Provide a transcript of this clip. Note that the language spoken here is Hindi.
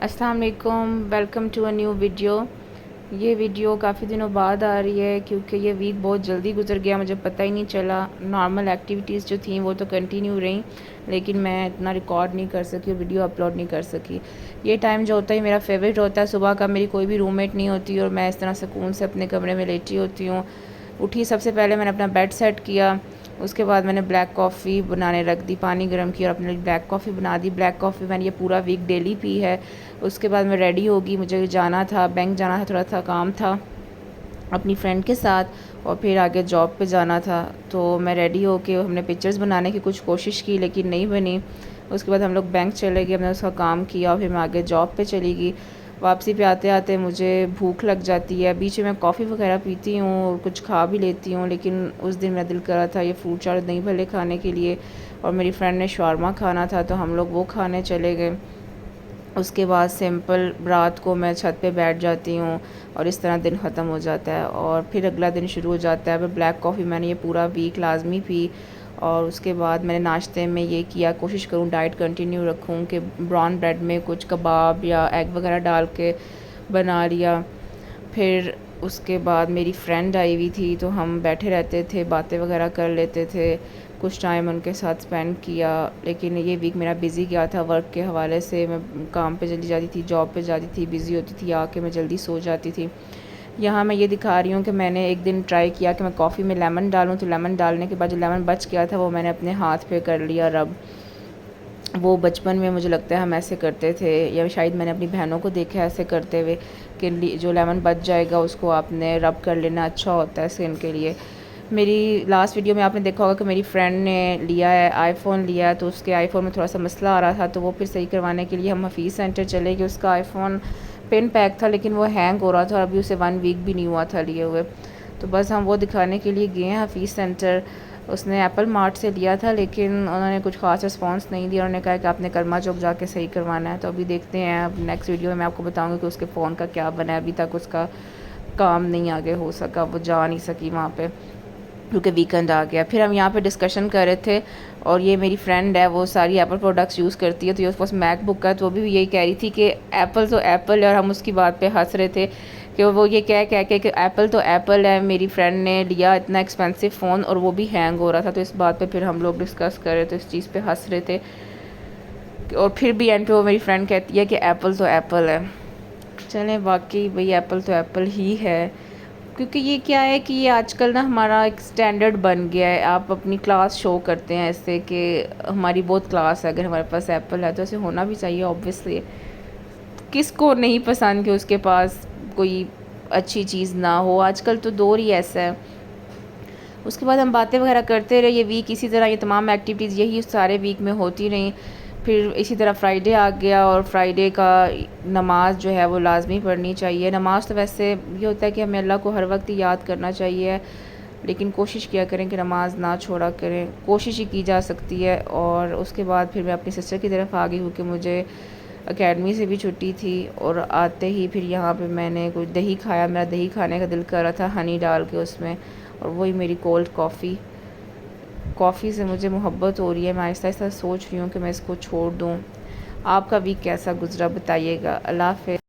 अस्सलाम वालेकुम, welcome to a new video. ये वीडियो काफ़ी दिनों बाद आ रही है क्योंकि ये वीक बहुत जल्दी गुजर गया, मुझे पता ही नहीं चला। नॉर्मल एक्टिविटीज़ जो थी वो तो कंटिन्यू रहीं, लेकिन मैं इतना रिकॉर्ड नहीं कर सकी, वीडियो अपलोड नहीं कर सकी। ये टाइम जो होता है मेरा फेवरेट होता है। सुबह का मेरी कोई भी रूममेट नहीं होती और मैं इस तरह सुकून से अपने कमरे में लेटी होती हूँ। उठी सबसे पहले मैंने अपना बेड सेट किया, उसके बाद मैंने ब्लैक कॉफ़ी बनाने रख दी, पानी गर्म किया और अपने लिए ब्लैक कॉफ़ी बना दी। ब्लैक कॉफ़ी मैंने ये पूरा वीक डेली पी है। उसके बाद मैं रेडी होगी, मुझे जाना था, बैंक जाना था, थोड़ा सा काम था अपनी फ्रेंड के साथ और फिर आगे जॉब पे जाना था। तो मैं रेडी होके हमने पिक्चर्स बनाने की कुछ कोशिश की लेकिन नहीं बनी। उसके बाद हम लोग बैंक चले गए, हमने उसका काम किया और फिर मैं आगे जॉब पे चली गई। वापसी पे आते आते मुझे भूख लग जाती है, बीच में मैं कॉफ़ी वगैरह पीती हूँ और कुछ खा भी लेती हूँ, लेकिन उस दिन मेरा दिल कर रहा था ये फ्रूट चाट दही भल्ले खाने के लिए और मेरी फ्रेंड ने शवारमा खाना था तो हम लोग वो खाने चले गए। उसके बाद सिंपल रात को मैं छत पे बैठ जाती हूँ और इस तरह दिन ख़त्म हो जाता है और फिर अगला दिन शुरू हो जाता है। फिर ब्लैक कॉफ़ी मैंने ये पूरा वीक लाजमी पी और उसके बाद मैंने नाश्ते में ये किया, कोशिश करूँ डाइट कंटिन्यू रखूँ कि ब्राउन ब्रेड में कुछ कबाब या एग वगैरह डाल के बना लिया। फिर उसके बाद मेरी फ्रेंड आई हुई थी तो हम बैठे रहते थे, बातें वगैरह कर लेते थे, कुछ टाइम उनके साथ स्पेंड किया। लेकिन ये वीक मेरा बिज़ी गया था वर्क के हवाले से। मैं काम पे चली जाती थी, जॉब पे जाती थी, बिज़ी होती थी, आके मैं जल्दी सो जाती थी। यहाँ मैं ये दिखा रही हूँ कि मैंने एक दिन ट्राई किया कि मैं कॉफ़ी में लेमन डालूँ, तो लेमन डालने के बाद जो लेमन बच गया था वो मैंने अपने हाथ पे कर लिया रब। वो बचपन में मुझे लगता है हम ऐसे करते थे या शायद मैंने अपनी बहनों को देखा है ऐसे करते हुए कि जो लेमन बच जाएगा उसको आपने रब कर लेना, अच्छा होता है स्किन के लिए। मेरी लास्ट वीडियो में आपने देखा होगा कि मेरी फ्रेंड ने लिया है आईफ़ोन लिया है, तो उसके आईफ़ोन में थोड़ा सा मसला आ रहा था तो वो फिर सही करवाने के लिए हम हफीज़ सेंटर चले गए। उसका आईफ़ोन पिन पैक था लेकिन वो हैंग हो रहा था और अभी उसे 1 वीक भी नहीं हुआ था लिए हुए। तो बस हम वो दिखाने के लिए गए हैं हफीज़ सेंटर। उसने एप्पल मार्ट से लिया था लेकिन उन्होंने कुछ ख़ास रिस्पांस नहीं दिया। उन्होंने कहा कि आपने करमा चौक जाके सही करवाना है। तो अभी देखते हैं, अब नेक्स्ट वीडियो में मैं आपको बताऊंगी कि उसके फ़ोन का क्या बना है। अभी तक उसका काम नहीं आगे हो सका, वो जा नहीं सकी वहाँ पे क्योंकि वीकेंड आ गया। फिर हम यहाँ पे डिस्कशन कर रहे थे और ये मेरी फ्रेंड है, वो सारी एप्पल प्रोडक्ट्स यूज़ करती है, तो ये उसके पास मैकबुक है, तो वो भी यही कह रही थी कि एप्पल तो एप्पल है और हम उसकी बात पे हंस रहे थे कि वो ये कह कह के कि एप्पल तो एप्पल है। मेरी फ्रेंड ने लिया इतना एक्सपेंसिव फ़ोन और वो भी हैंग हो रहा था, तो इस बात पे फिर हम लोग डिस्कस कर रहे थे, इस चीज़ पे हंस रहे थे। और फिर भी एंड पे वो मेरी फ्रेंड कहती है कि एप्पल तो एप्पल है। चलें, वाकई भाई एप्पल तो एप्पल ही है, क्योंकि ये क्या है कि ये आजकल ना हमारा एक स्टैंडर्ड बन गया है। आप अपनी क्लास शो करते हैं ऐसे कि हमारी बहुत क्लास है, अगर हमारे पास एप्पल है तो ऐसे होना भी चाहिए ऑब्वियसली। किसको नहीं पसंद कि उसके पास कोई अच्छी चीज़ ना हो, आजकल तो दौर ही ऐसा है। उसके बाद हम बातें वगैरह करते रहे, ये वीक इसी तरह ये तमाम एक्टिविटीज़ यही सारे वीक में होती रहीं। फिर इसी तरह फ्राइडे आ गया और फ्राइडे का नमाज जो है वो लाजमी पढ़नी चाहिए। नमाज तो वैसे ये होता है कि हमें अल्लाह को हर वक्त ही याद करना चाहिए, लेकिन कोशिश किया करें कि नमाज ना छोड़ा करें, कोशिश ही की जा सकती है। और उसके बाद फिर मैं अपनी सिस्टर की तरफ आ गई क्योंकि मुझे एकेडमी से भी छुट्टी थी और आते ही फिर यहाँ पे मैंने कुछ दही खाया। मेरा दही खाने का दिल कर रहा था हनी डाल के उसमें, और वही मेरी कोल्ड कॉफ़ी। कॉफ़ी से मुझे मोहब्बत हो रही है, मैं आहिस्ता आहिस्ता सोच रही हूँ कि मैं इसको छोड़ दूँ। आपका वीक कैसा गुजरा बताइएगा। अल्लाह हाफ़िज़।